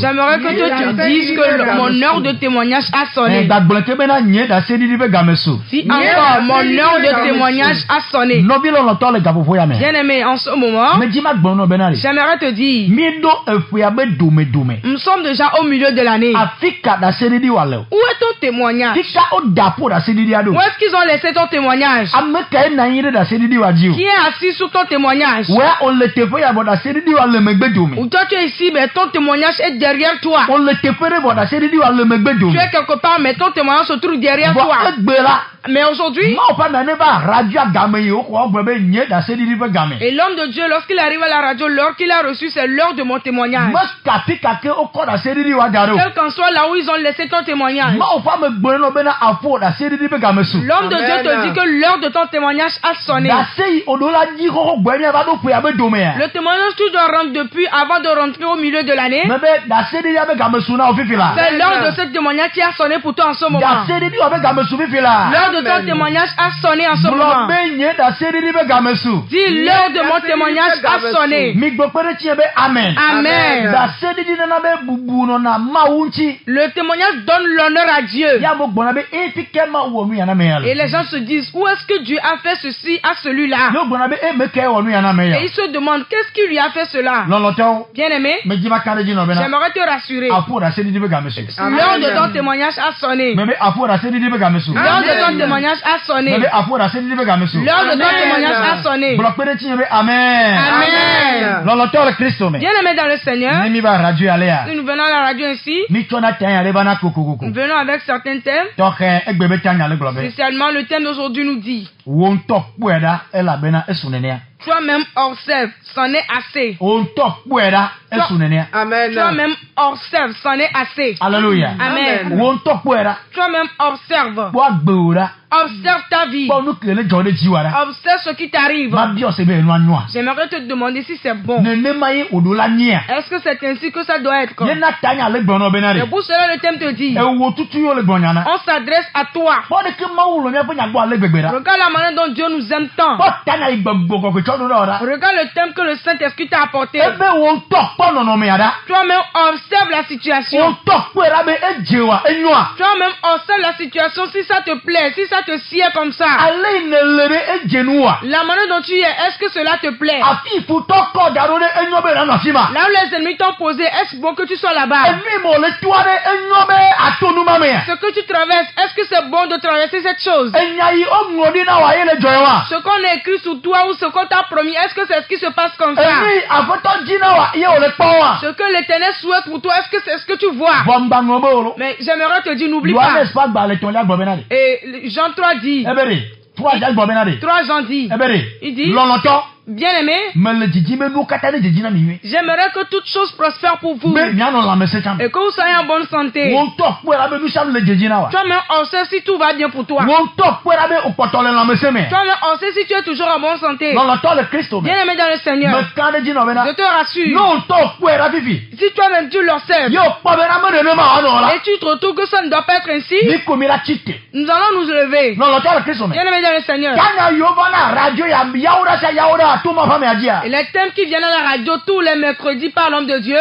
J'aimerais que toi tu dises que mon heure de témoignage a sonné. Si encore mon heure de témoignage a sonné. Bien-aimé, en ce moment, j'aimerais te dire, nous sommes déjà au milieu de l'année. Où est ton témoignage? Où est-ce qu'ils ont laissé ton témoignage? Qui est assis sur ton témoignage? Ou toi tu es ici, mais ton témoignage est derrière toi. Tu es quelque part, mais ton témoignage se trouve derrière toi. Mais aujourd'hui, et l'homme de Dieu, lorsqu'il arrive à la radio, l'heure qu'il a reçue, c'est l'heure de mon témoignage. Quel qu'en soit là où ils ont laissé ton témoignage, l'homme de Dieu te dit que l'heure de ton témoignage a sonné. Le témoignage tu dois rendre depuis avant de rentrer au milieu de l'année. C'est l'heure de ce témoignage qui a sonné pour toi en ce moment. L'heure de ton témoignage a sonné en ce moment. Dis, l'heure de mon témoignage a sonné. Amen. Amen. Le témoignage donne l'honneur à Dieu. Et les gens se disent, où est-ce que Dieu a fait ceci à celui-là? Et ils se demandent, qu'est-ce qui lui a fait cela? Bien-aimé, j'aimerais te rassurer. L'heure de ton témoignage a sonné. L'heure de ton témoignage a sonné. L'heure de ton témoignage a sonné. Amen. Amen. Bien-aimé dans le Seigneur, nous venons à la radio ici. Nous venons avec certains thèmes. Spécialement, le thème d'aujourd'hui nous dit, toi-même observe, c'en est assez. Amen. Toi-même observe, c'en est assez. Alléluia. Amen. Toi-même observe. Observe ta vie. Observe ce qui t'arrive. J'aimerais te demander si c'est bon. Est-ce que c'est ainsi que ça doit être? Et pour cela, le thème te dit, on s'adresse à toi. Regarde la manière dont Dieu nous aime tant. Regarde le thème que le Saint-Esprit t'a apporté. Toi-même observe la situation. Toi-même observe la situation si ça te plaît, si ça te sied comme ça. La manière dont tu es, est-ce que cela te plaît? Là où les ennemis t'ont posé, est-ce bon que tu sois là-bas? Ce que tu traverses, est-ce que c'est bon de traverser cette chose? Ce qu'on a écrit sur toi ou ce qu'on t'a promis, est-ce que c'est ce qui se passe comme ça? Ce que l'Éternel souhaite pour toi, est-ce que c'est ce que tu vois? Mais j'aimerais te dire, n'oublie pas. Et Jean 3 dit, 3 Jean dit, il dit, bien-aimé, j'aimerais que toute chose prospère pour vous et que vous soyez en bonne santé. Toi-même, on sait si tout va bien pour toi. Toi-même, on sait si tu es toujours en bonne santé. Bien-aimé dans le Seigneur, je te rassure, si toi-même tu l'observes et tu te retrouves que ça ne doit pas être ainsi, nous allons nous lever. Bien-aimé dans le Seigneur, et les thèmes qui viennent à la radio tous les mercredis par l'homme de Dieu.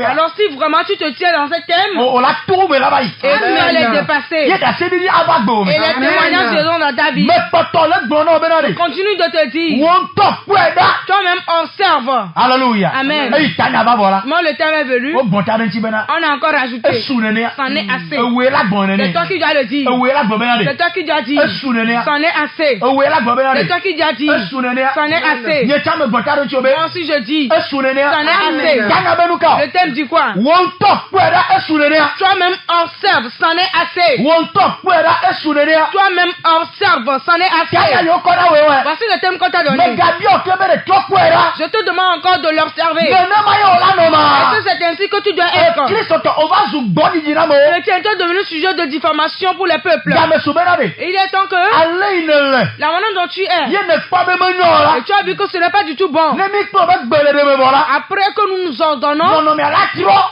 Alors si vraiment tu te tiens dans ce thème et tu vas les dépasser, et les témoignages seront dans ta vie, continue de te dire, toi-même observe. Alléluia. Amen. Moi le thème est venu, on a encore rajouté, c'en est assez. C'est toi qui dois le dire. C'est toi qui dois dire, c'en est assez. C'est toi qui dois dire, c'en est assez. Moi aussi je dis, c'en est assez. Le thème dit quoi? Toi-même observe, c'en est assez. Toi-même observe, c'en est assez. Voici le thème qu'on t'a donné. Je te demande encore de l'observer. Est-ce que c'est ainsi que tu dois être? Le chrétien est devenu sujet de diffamation pour les peuples. Et il est temps que la manière dont tu es Et tu as vu que ce n'est pas du tout bon. Après que nous nous ordonnons,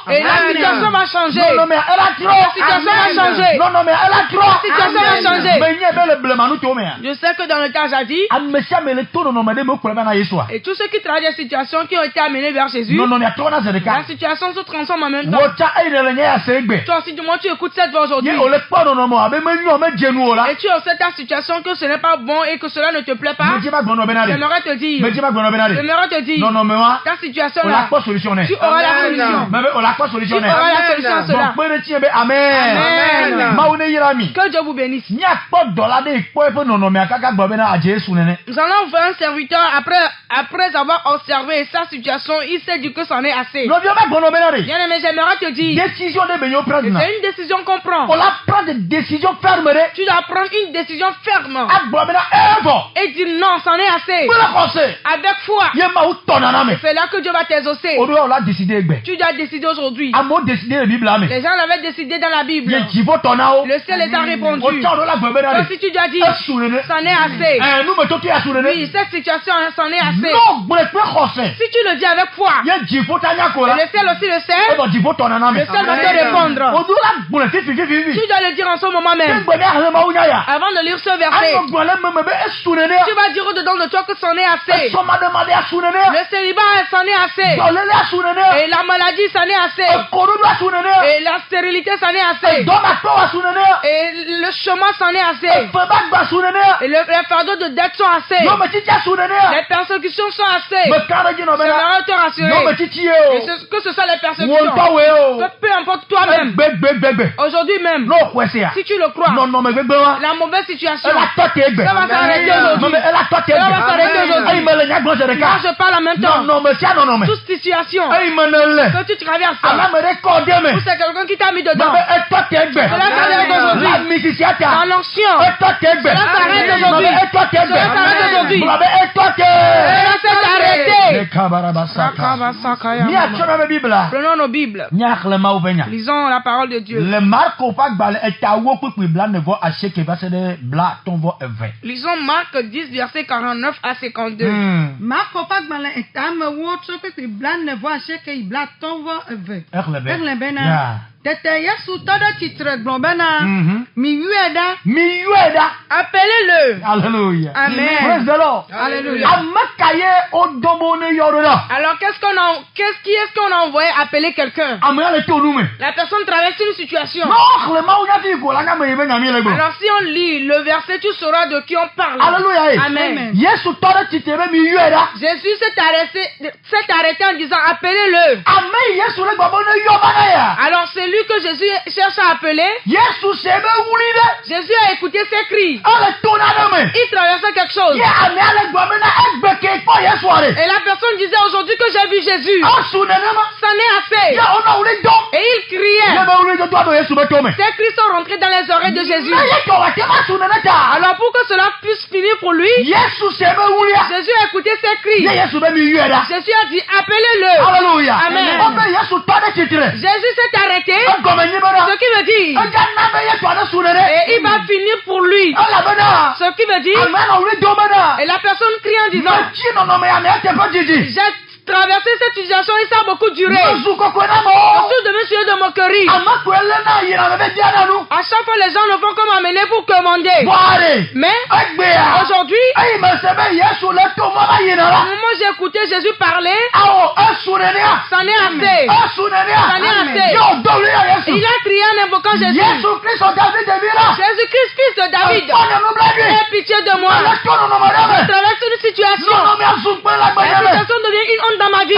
et la situation va changer. La situation va changer. Je sais que dans le temps jadis, et tous ceux qui travaillent des situations qui ont été amenées vers Jésus, la situation se transforme en même temps. Toi aussi, du moins, tu écoutes cette voix aujourd'hui. Et tu observes ta situation que ce n'est pas bon et que cela ne te plaît pas. J'aimerais te dire, ta situation là, tu auras la solution. Tu auras la solution à cela. Amen. Que Dieu vous bénisse. Nous allons voir un serviteur après avoir observé sa situation, il s'est dit que c'en est assez. Bien-aimé, j'aimerais te dire, c'est une décision qu'on prend. On la prend des décisions fermes. Tu dois prendre une décision ferme et dire non, c'en est assez. Avec foi. C'est là que Dieu va t'exaucer. Tu dois décider aujourd'hui. Les gens l'avaient décidé dans la Bible. Le ciel les a répondu. Donc si tu dois dire, c'en est assez. Oui, cette situation, c'en est assez. Si tu le dis avec foi, le ciel aussi le sait. Le ciel va te répondre. Tu dois le dire en ce moment même. Avant de lire ce verset, tu vas dire au-dedans de toi que c'en est assez. Le célibat, c'en est assez. Et la maladie, c'en est assez. Et la stérilité, c'en est assez. Et le chômage, c'en est assez. Et les fardeaux de dette sont assez. Les persécutions sont assez. J'aimerais te rassurer. Que ce soit les persécutions. Que peu importe toi-même. Aujourd'hui même. Si tu le crois. La mauvaise situation. Ça va s'arrêter aujourd'hui. Ça va s'arrêter aujourd'hui. Moi je parle en même temps. Toute situation que tu traverses. Ou c'est quelqu'un qui t'a mis dedans. Cela s'arrête aujourd'hui. Dans l'ancien. Cela s'arrête aujourd'hui. Cela s'arrête aujourd'hui. Cela s'est arrêté. Prenons nos Bibles. Lisons la parole de Dieu. Lisons Marc 10, verset 49 à 52. Tete Yesu tada titre globena mi yueda appelez-le. Alléluia. Amen. Praise the Lord. Alléluia. Amakaye odomone yorora. Alors qui est-ce qu'on a envoyé appeler quelqu'un? La personne traverse une situation. Alors si on lit le verset, tu sauras de qui on parle. Alléluia. Amen. Jésus s'est arrêté en disant appelez-le. Alors c'est lui que Jésus cherche à appeler. Jésus a écouté ses cris. Il traversait quelque chose. Et la personne disait aujourd'hui que j'ai vu Jésus. C'en est assez. Et il criait. Ces cris sont rentrés dans les oreilles de Jésus. Alors pour que cela puisse finir pour lui, Jésus a écouté ses cris. Jésus a dit appelez-le. Alléluia. Amen. Jésus s'est arrêté. Ce qui veut dire, et il va finir pour lui. Ce qui veut dire, et la personne crie en disant, j'ai traversé cette situation et ça a beaucoup duré. Je suis de monsieur de moquerie. À chaque fois, les gens ne font comme amener pour commander. Mais aujourd'hui, au moment où j'ai écouté Jésus parler, c'en est assez. C'en est assez. Il a crié en invoquant Jésus. Jésus-Christ, fils de David, aie pitié de moi. Je traverse une situation. La situation devient une honte dans ma vie.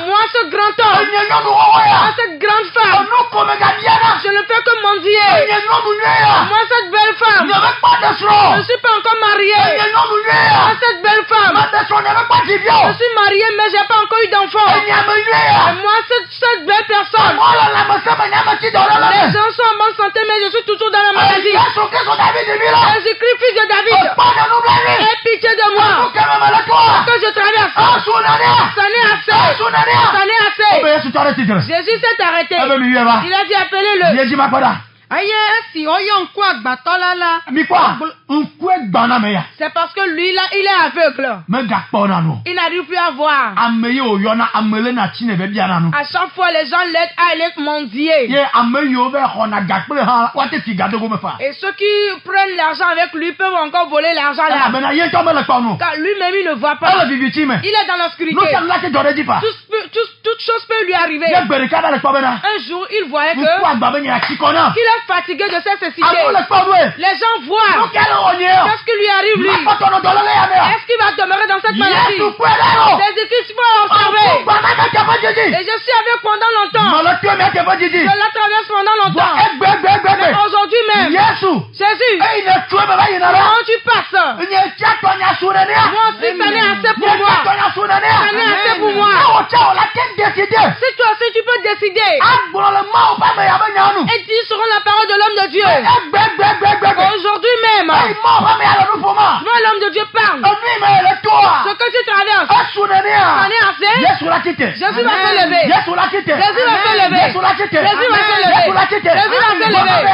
Moi, ce grand homme, moi, cette grande femme, je ne fais que mendier. Moi, cette belle femme, je ne suis pas encore mariée. Moi, cette belle femme, je suis mariée mais je n'ai pas encore eu d'enfant. Moi, cette belle personne, les gens sont en bonne santé mais je suis toujours dans la maladie. Jésus-Christ, fils de David, aie pitié de moi. Que je traverse. Ça n'est assez. Ça n'est assez. Jésus s'est arrêté. Il a dit appelez-le. C'est parce que lui là, il est aveugle. Il n'arrive plus à voir. À chaque fois, les gens l'aident à aller mendier. Et ceux qui prennent l'argent avec lui peuvent encore voler l'argent là. Car lui-même, il ne voit pas. Il est dans l'obscurité. Toute chose peut lui arriver. Un jour, il voyait qu'il est fatigué de cette cécité. Les gens voient. Qu'est-ce qui lui arrive, lui? Est-ce qu'il va demeurer dans cette maladie? Jésus-Christ va observer. Et je suis avec pendant longtemps. Je la traverse pendant longtemps. Mais aujourd'hui même, Jésus, quand tu passes, moi aussi, ça n'est assez pour moi. Ça n'est assez pour moi. Si toi aussi tu peux décider et dire selon la parole de l'homme de Dieu, aujourd'hui même, moi l'homme de Dieu parle. Ce que tu traverses, ça n'est assez. Jésus va se lever. Jésus va se lever. Jésus va se lever. Jésus va se lever.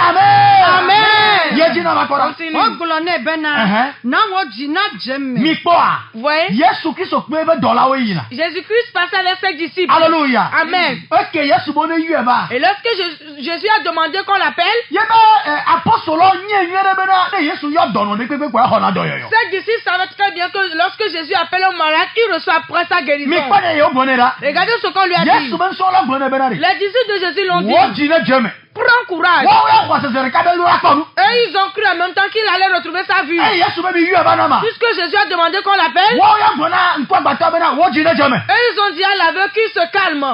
Amen. Continue. Voyez? Jésus-Christ passait avec ses disciples. Alléluia. Amen. Et lorsque Jésus a demandé qu'on l'appelle, ses disciples savaient très bien que lorsque Jésus appelle un malade, il reçoit après sa guérison. Regardez ce qu'on lui a dit. Les disciples de Jésus l'ont dit. Prends courage. Et ils ont cru en même temps qu'il allait retrouver sa vue. Puisque Jésus a demandé qu'on l'appelle. Et ils ont dit à l'aveugle qu'il se calme.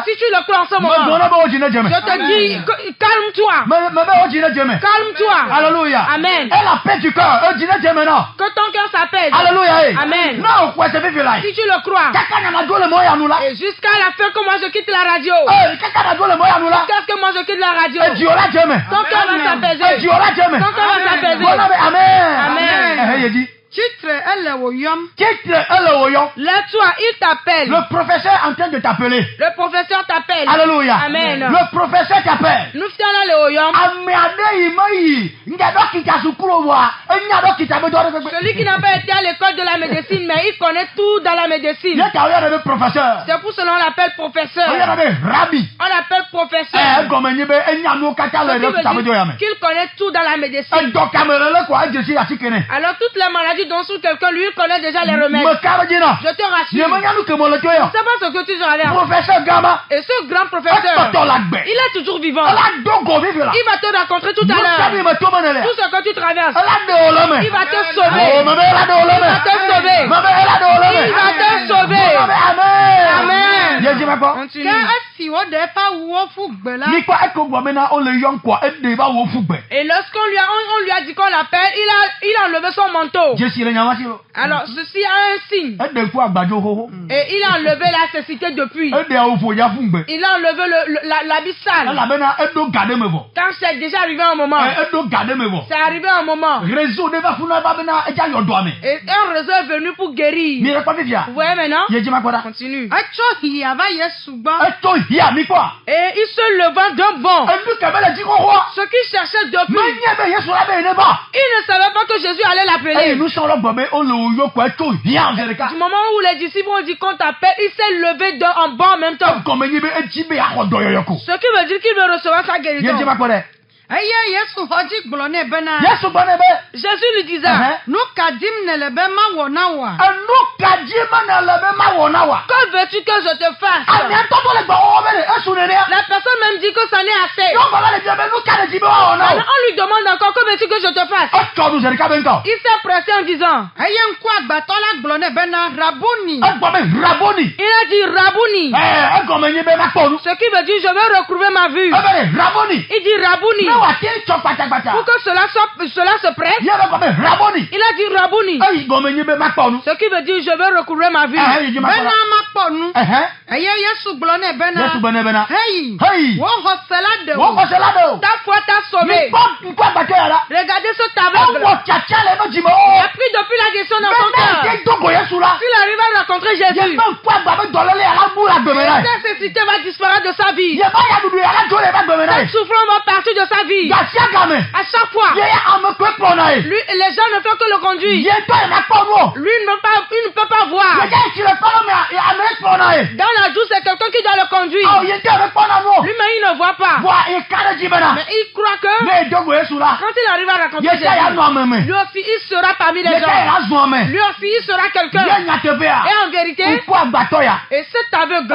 Si tu le crois en ce moment, je te dis, calme-toi. Calme-toi. Alléluia. Amen. Et la paix du cœur. Que ton cœur s'apaise. Alléluia. Amen. Si tu le crois. Et jusqu'à la fin que moi je quitte la radio. Qu'est-ce que moi je quitte la radio? Ton cœur va s'apaiser. Ton cœur va s'apaiser. Amen. Titre Lève-toi, il t'appelle. Le professeur est en train de t'appeler. Le professeur t'appelle. Alléluia. Amen. Le professeur t'appelle. Nous faisons là le oyom. Celui qui n'a pas été à l'école de la médecine, mais il connaît tout dans la médecine. C'est pour cela qu'on l'appelle professeur. On l'appelle professeur. Qu'il connaît tout dans la médecine. Alors toutes les maladies dont sur quelqu'un, lui, il connaît déjà les remèdes. Je te rassure. Je ne sais pas ce que tu traverses. Professeur Gama. Et ce grand professeur, il est toujours vivant. Il va te raconter tout à l'heure. Tout ce que tu traverses. Il va te sauver. Il va te sauver. Il va te sauver. Amen. Continue. Et lorsqu'on lui a dit qu'on l'appelle, il a enlevé son manteau. Alors, ceci a un signe. Et il a enlevé la cécité depuis. Il a enlevé l'habit sale. Quand c'est déjà arrivé un moment. C'est arrivé un moment. Et un réseau est venu pour guérir. Vous voyez maintenant? Continue. Et il se leva d'un bond. Ce qu'il cherchait depuis. Il ne savait pas que Jésus allait l'appeler. Du moment où les disciples ont dit qu'on t'appelle, il s'est levé en bas en même temps. Ce qui veut dire qu'il veut recevoir sa guérison. Jésus lui disait, que veux-tu que je te fasse? La personne même dit que ça n'est assez. Alors on lui demande encore, que veux-tu que je te fasse? Il s'est pressé en disant, il a dit Rabouni. Ce qui veut dire, je veux recouvrer ma vue. Il dit Rabouni. Pour que cela se presse, il a dit Rabouni. Ce qui veut dire, je veux recouvrer ma vue. Ta foi t'a sauvé. Regardez ce aveugle. Il a pris depuis la décision dans son cœur. S'il arrive à rencontrer Jésus, cette nécessité va disparaître de sa vie. Cette souffrance va partir de sa vie. À chaque fois, lui, les gens ne font que le conduire. Lui il ne peut pas voir. Dans la douce, c'est quelqu'un qui doit le conduire. Lui-même, il ne voit pas. Mais il croit que quand il arrive à rencontrer Jésus, lui aussi, il sera parmi les gens. Lui aussi, il sera quelqu'un. Et en vérité, et cet aveugle,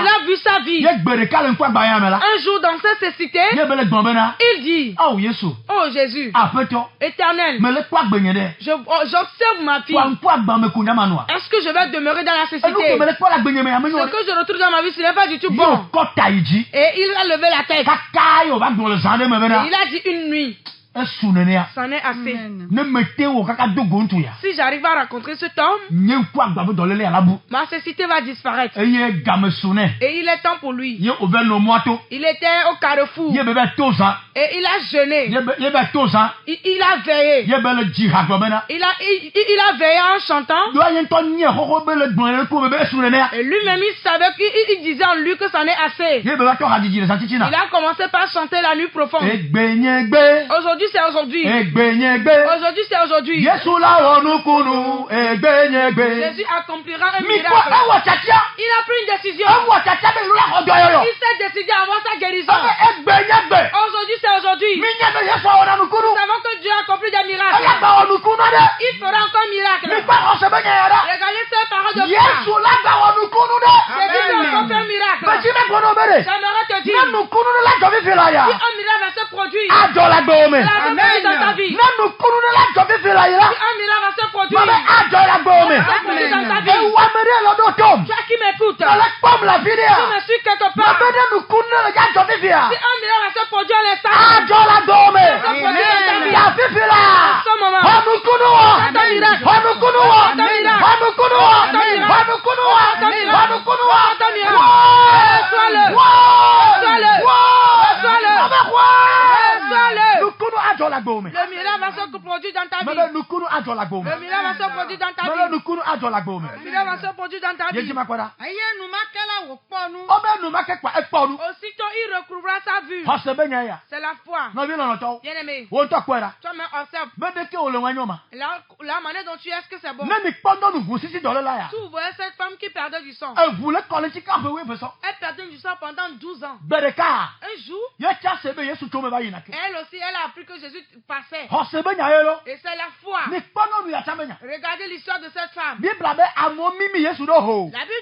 il a vu sa vie. Un jour, dans cette nécessité, il dit, oh Jésus, éternel, j'observe ma vie. Est-ce que je vais demeurer dans la nécessité? Ce que je retrouve dans ma vie, ce n'est pas du tout bon. Et il a levé la tête. Et il a dit une nuit. C'en est assez. Si j'arrive à rencontrer cet homme, ma nécessité va disparaître. Et il est temps pour lui. Il était au carrefour. Et il a jeûné. Il a veillé. Il a veillé en chantant. Et lui-même, il savait qu'il disait en lui que c'en est assez. Il a commencé par chanter la nuit profonde. Aujourd'hui, c'est aujourd'hui. Aujourd'hui, c'est aujourd'hui. Jésus accomplira un miracle. Il a pris une décision. Il s'est décidé à avoir sa guérison. Aujourd'hui, c'est aujourd'hui. Nous savons que Dieu a accompli des miracles. Il fera encore un miracle. Regardez ces paroles de foi. Jésus a encore fait un miracle. J'aimerais te dire, si un miracle va se produire, Amen. Dans ta vie. Si un miracle va se produire, dans ta vie. Toi qui m'écoutes, tu me suis quelque part. Si un miracle va se produire à l'instant, ce moment, le miracle va se produire dans ta vie. Le miracle va se produire dans ta vie. Le miracle va se produire dans ta vie. Aussitôt il recouvrira sa vue. C'est la foi. Bien aimé. Toi-même observe. La manière dont tu es, est-ce que c'est bon? Tu vois cette femme qui perdait du sang. Elle perdait du sang pendant 12 ans. Un jour, elle aussi, elle a appris que Jésus passait. Et c'est la foi. Regardez l'histoire de cette femme. La Bible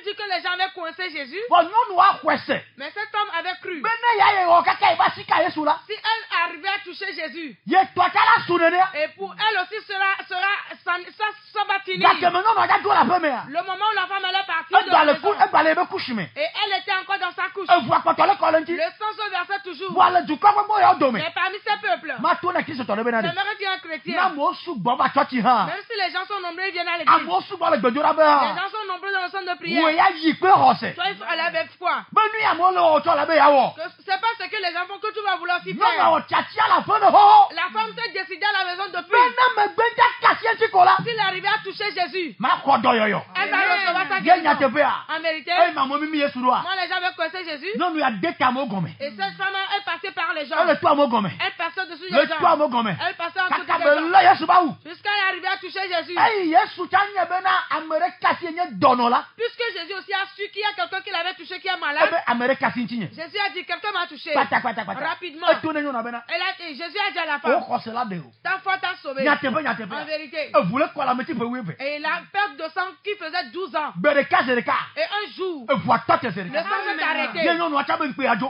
dit que les gens avaient coincé Jésus. Mais cette femme avait cru. Si elle arrivait à toucher Jésus, et pour elle aussi ça va finir. Le moment où la femme allait partir de la maison, et elle était encore dans sa couche. Le sang se versait toujours. Mais parmi ces peuples, j'aimerais dire un chrétien, même si les gens sont nombreux, ils viennent à l'église. Les gens sont nombreux dans le centre de prière. Toi, il faut aller avec foi. C'est pas ce que les gens font que tu vas vouloir s'y faire. La femme s'est décidée à la maison depuis. S'il arrivait à toucher Jésus, elle va recevoir sa guérison. En vérité, moi les gens avaient coincé Jésus. Et cette femme est passée par les gens. Elle passait dessus les gens. Elle passait en dessous des gens. Jusqu'à arriver à toucher Jésus. Puisque Jésus aussi a su qu'il y a quelqu'un qui l'avait touché qui est malade. Jésus a dit, quelqu'un m'a touché. Rapidement. Jésus a dit à la femme, ta foi t'a sauvé. En vérité. Et la perte de sang qui faisait 12 ans. Et un jour, le sang s'est arrêté.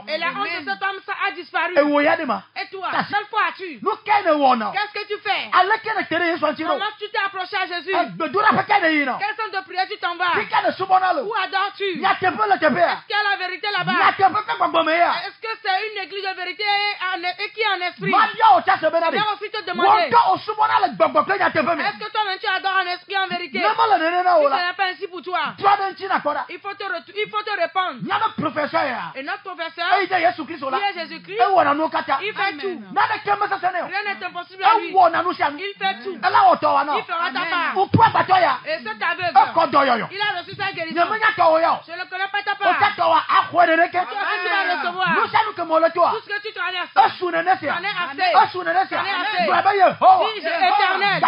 Et la honte de cet homme a disparu. Et toi, quelle foi as-tu? Qu'est-ce que tu fais? Comment tu t'es approché à Jésus? Quel sens de prière tu t'en vas? Où adores-tu? Est-ce qu'il y a la vérité là-bas? Est-ce que c'est une église de vérité et qui est en esprit? Viens aussi te demander. Est-ce que toi-même tu adores en esprit en vérité? Si ce n'est pas ainsi pour toi, il faut te répondre. Et notre professeur, qui est Jésus-Christ, il fait tout. Rien n'est impossible à lui. Il fait tout. Il fera ta part. Et cet aveugle, il a reçu sa guérison. Je ne connais pas ta part. Tu vas recevoir. Tout ce que tu t'en as fait. Tu en es assez. Éternel.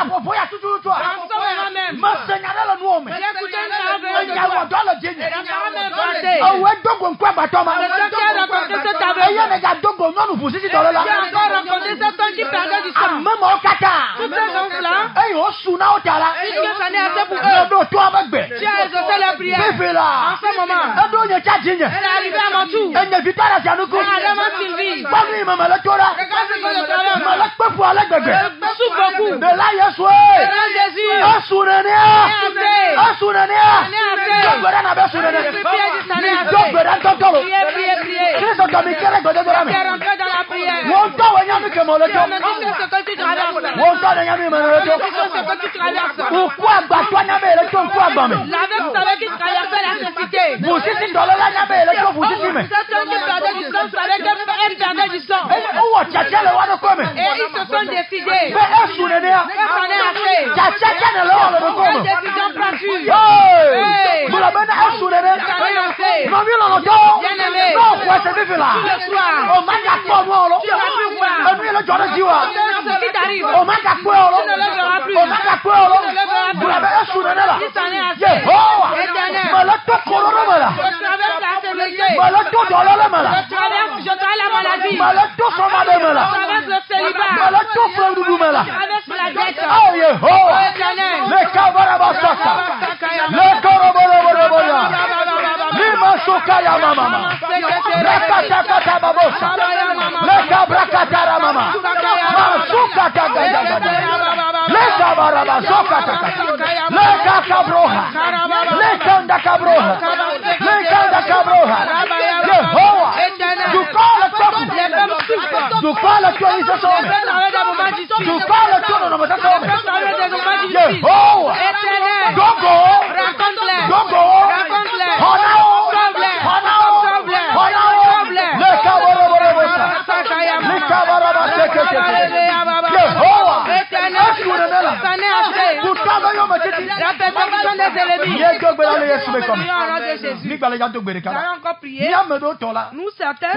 Nous certains,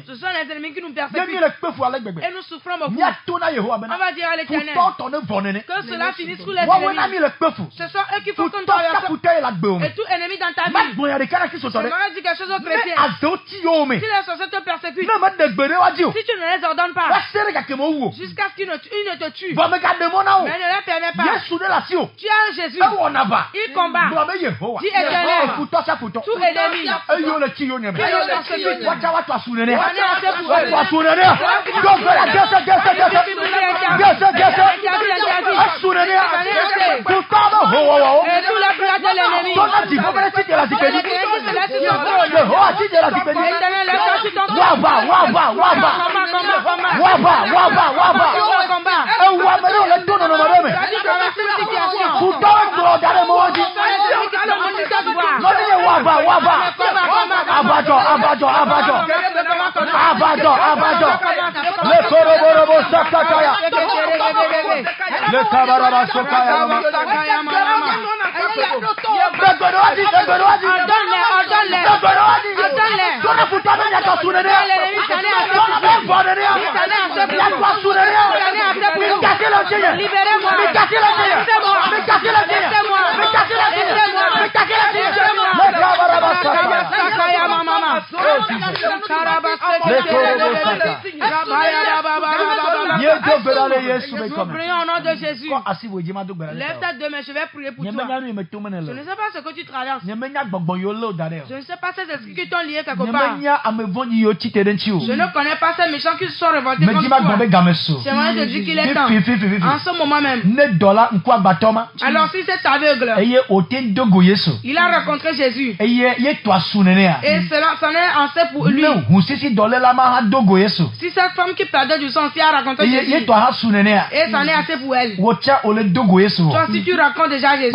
ce sont les ennemis qui nous persécutent et nous souffrons beaucoup. On va dire à l'Éternel que cela finisse sous les ennemis. Ce sont eux qui font qu'on et tout ennemi dans ta vie. J'aimerais dire quelque chose aux chrétiens. Si les sorciers te persécutent, si tu ne les ordonnes pas, jusqu'à ce qu'ils ne te tuent, mais ne leur permets pas. Tu as un Jésus. Il combat. Dis Éternel. Tout ennemi. Nous prions au nom de Jésus. Lève ta deux mains, je vais prier pour toi. Je ne sais pas ce que tu traverses. Je ne sais pas ces esprits qui t'ont lié quelque part. Je ne connais pas ces méchants qui se sont révoltés contre toi. J'aimerais te dire qu'il est temps. En ce moment même. Alors si c'est aveugle, il a rencontré Jésus. Et cela, c'en est assez pour lui. Si cette femme qui perdait du sang, si elle a rencontré Jésus, et c'en est assez pour elle. Toi, si tu racontes déjà Jésus,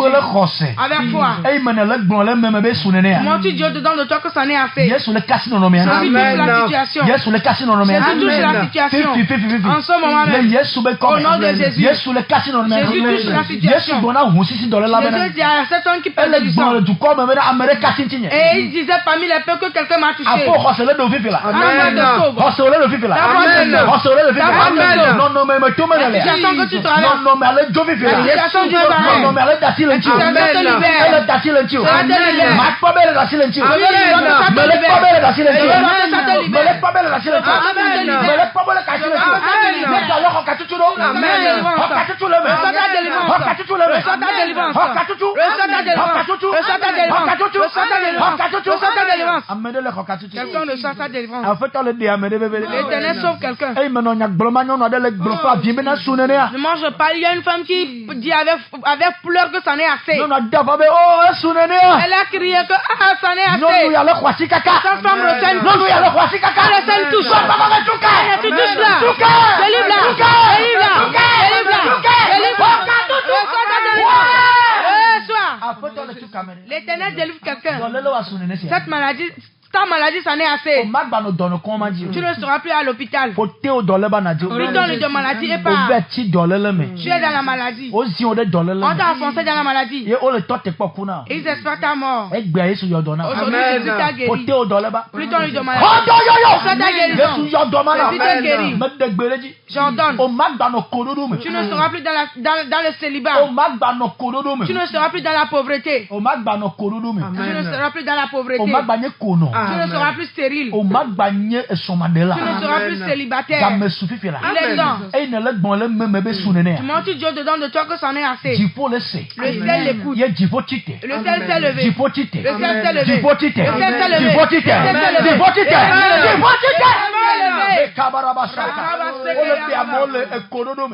avec foi, montre Dieu dedans de toi que c'en est assez. Jésus touche la situation. Jésus touche la situation. En ce moment même, au nom de Jésus, Jésus touche la situation. Jésus dit à cet homme qui perdait du sang, et il disait parmi les peu que quelqu'un m'a touché. Amen. Quelqu'un ne sort sa délivrance. L'Éternel sauve quelqu'un. Moi je parle, il y a une femme qui dit avec pleurs que c'en est assez. Elle a crié que c'en est assez. Cette femme retient une touche. Elle touche. Tu touches là. Délivre-la. L'Éternel délivre quelqu'un. Cette maladie, ta maladie, c'en est assez. Tu ne seras plus à l'hôpital. Plutôt de maladie et pas. Tu es dans la maladie. On t'a enfoncé dans la maladie. Ils espèrent ta mort. Aujourd'hui, Jésus t'a guéri. Plutôt de maladie. Jésus t'a guéri. J'ordonne. Tu ne seras plus dans le célibat. Tu ne seras plus dans la pauvreté. Tu ne seras plus dans la pauvreté. Tu ne seras plus stérile. Tu ne seras plus célibataire. Il est temps. Tu montres Dieu dedans de toi que c'en est assez. Le ciel l'écoute. Le ciel s'est levé. Le ciel s'est levé.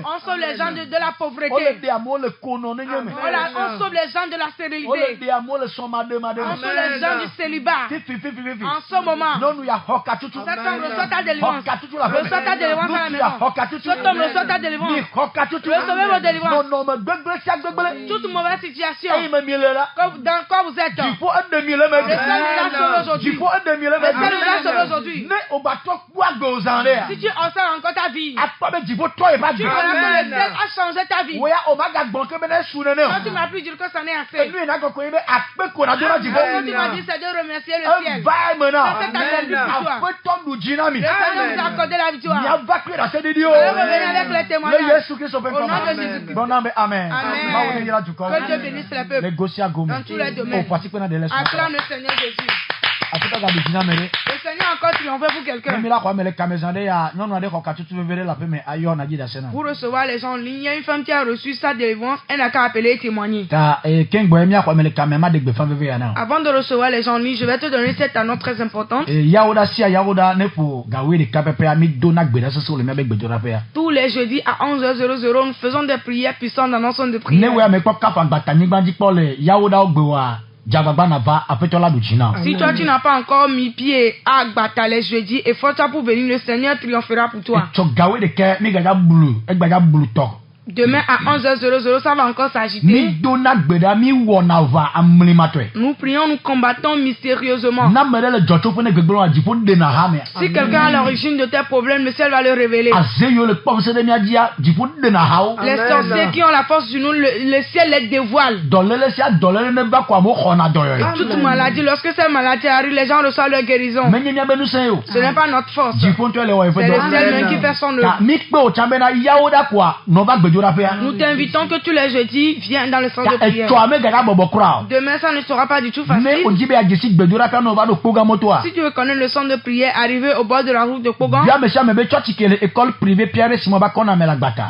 On sauve les gens de la pauvreté. On sauve les gens de la stérilité. On sauve les gens du célibat. En ce moment, cet homme reçoit ta délivrance. Reçoit ta délivrance à la maison. Cet homme reçoit ta délivrance. Recevez vos délivrances. Toute mauvaise situation dans quoi vous êtes. Le Seigneur l'a sauvé aujourd'hui. Le Seigneur l'a sauvé aujourd'hui. Si tu observes encore ta vie, tu verras que le ciel a changé ta vie. Quand tu m'as pu dire que c'en est assez. Quand tu m'as dit c'est de remercier le ciel. C'est ta victoire. Le Seigneur nous a accordé la victoire. Revenez avec les témoignages. Au nom de Jésus-Christ. Amen. Que Dieu bénisse les peuples dans tous les domaines. Acclame le Seigneur Jésus. Le Seigneur encore triomphé pour quelqu'un. Pour recevoir les gens en ligne, il y a une femme qui a reçu sa délivrance, elle n'a qu'à appeler et témoigner. Avant de recevoir les gens en ligne, je vais te donner cette annonce très importante. Tous les jeudis à 11h00, nous faisons des prières puissantes dans notre centre de prière. Si toi tu n'as pas encore mis pied à Agbata les jeudis et force pour venir, le Seigneur triomphera pour toi. Demain à 11h00, ça va encore s'agiter. Nous prions, nous combattons mystérieusement. Si quelqu'un a l'origine de tes problèmes, le ciel va le révéler. Les sorciers qui ont la force du nous, le ciel les dévoile. Toute maladie, lorsque cette maladie arrive, les gens reçoivent leur guérison. Ce n'est pas notre force. C'est le ciel même qui fait son œuvre. Nous t'invitons que tous les jeudis viens dans le centre de prière. Demain ça ne sera pas du tout facile. Si tu veux connaître le centre de prière, arriver au bord de la route de Kogan,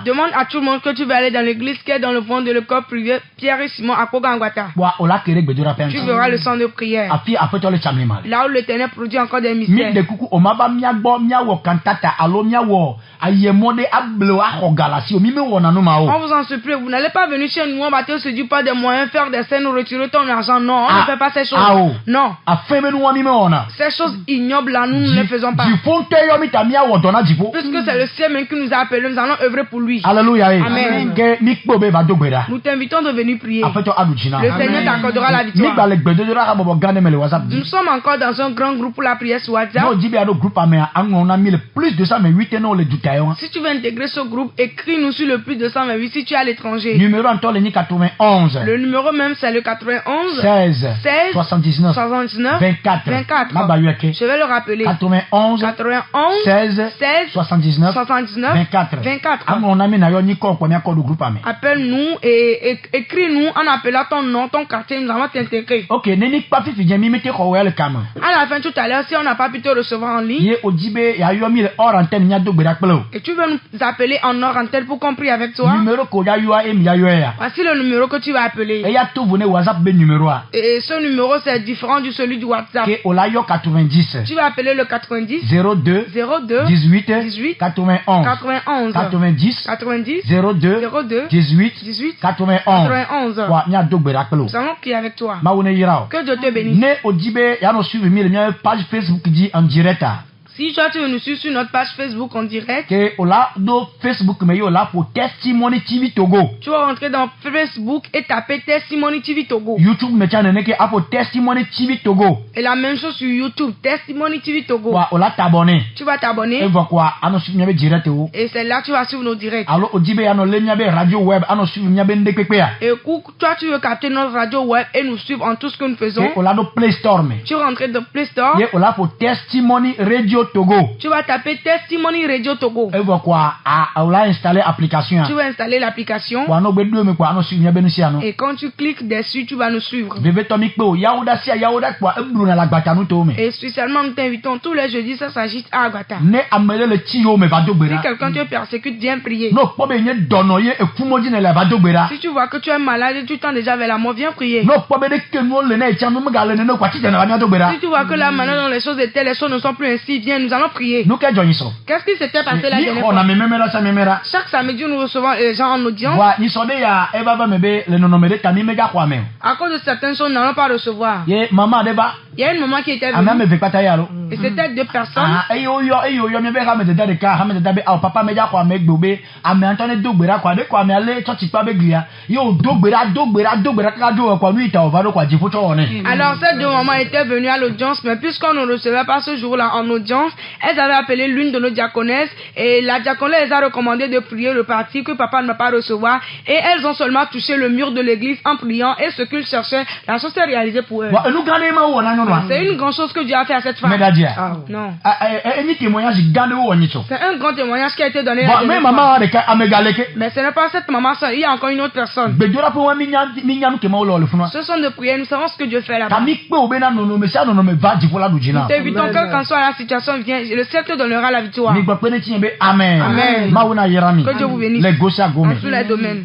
demande à tout le monde que tu vas aller dans l'église qui est dans le fond de l'école privée Pierre et Simon à Kogan-Ngwata. Tu verras le centre de prière. Là où l'Éternel produit encore des mystères. On vous en supplie, vous n'allez pas venir chez nous, on va te se dire pas des moyens, faire des scènes, retirer ton argent. Non, on ne fait pas ces choses. Non. Ces choses ignobles là, nous ne les faisons pas. Puisque c'est le ciel même qui nous a appelés, nous allons œuvrer pour lui. Alléluia. Amen. Nous t'invitons de venir prier. Le Seigneur t'accordera la victoire. Nous sommes encore dans un grand groupe pour la prière sur WhatsApp. Si tu veux intégrer ce groupe, écris-nous sur le plus 228 si tu es à l'étranger. Numéro 91. Le numéro même c'est le 91 16 79 24. Je vais le rappeler. 91 16 79 24. Appelle-nous et écris-nous en appelant ton nom, ton quartier, nous allons t'intégrer. Ok, à la fin tout à l'heure, si on n'a pas pu te recevoir en ligne, et tu veux nous appeler en hors antenne pour qu'on prie avec toi, voici le numéro que tu vas appeler. Et ce numéro c'est différent de celui du WhatsApp. Tu vas appeler le 90 02 18 91 90 02 18 91. Nous allons prier avec toi. Que Dieu te bénisse. Si toi tu veux nous suivre sur notre page Facebook en direct, tu vas rentrer dans Facebook et taper Testimony TV Togo. Et la même chose sur YouTube, Testimony TV Togo. Tu vas t'abonner. Et c'est là que tu vas suivre nos directs. Et toi tu veux capter notre radio web et nous suivre en tout ce que nous faisons. Tu rentres dans Play Store. Testimony Radio Togo. Tu vas taper Testimony Radio Togo. Et installer l'application. Tu vas installer l'application. Et quand tu cliques dessus, tu vas nous suivre. Et spécialement, nous t'invitons tous les jeudis, ça s'agite à Aguata. Si quelqu'un te persécute, viens prier. Si tu vois que tu es malade et tu tends déjà vers la mort, viens prier. Si tu vois que là maintenant dans les choses étaient, les choses ne sont plus ainsi, viens, nous allons prier. Qu'est-ce qui s'était passé la dernière fois? Chaque samedi, nous recevons les gens en audience. À cause de certaines choses, nous n'allons pas recevoir. Il y a une maman qui était venue. Et c'était 2 personnes. Alors ces 2 mamans étaient venues à l'audience, mais puisqu'on ne recevait pas ce jour-là en audience, elles avaient appelé l'une de nos diaconesses et la diaconesse les a recommandé de prier le parti que papa ne va pas recevoir, et elles ont seulement touché le mur de l'église en priant, et ce qu'ils cherchaient, la chose s'est réalisée pour eux. C'est une grande chose que Dieu a fait à cette femme. Non. C'est un grand témoignage qui a été donné. Mais ce n'est pas cette maman seule, il y a encore une autre personne. Ce sont de prières, nous savons ce que Dieu fait là-bas. Nous t'invitons, quelle qu'en soit la situation, viens, le ciel te donnera la victoire. Amen. Amen. Que Dieu vous bénisse. Dans tous les domaines.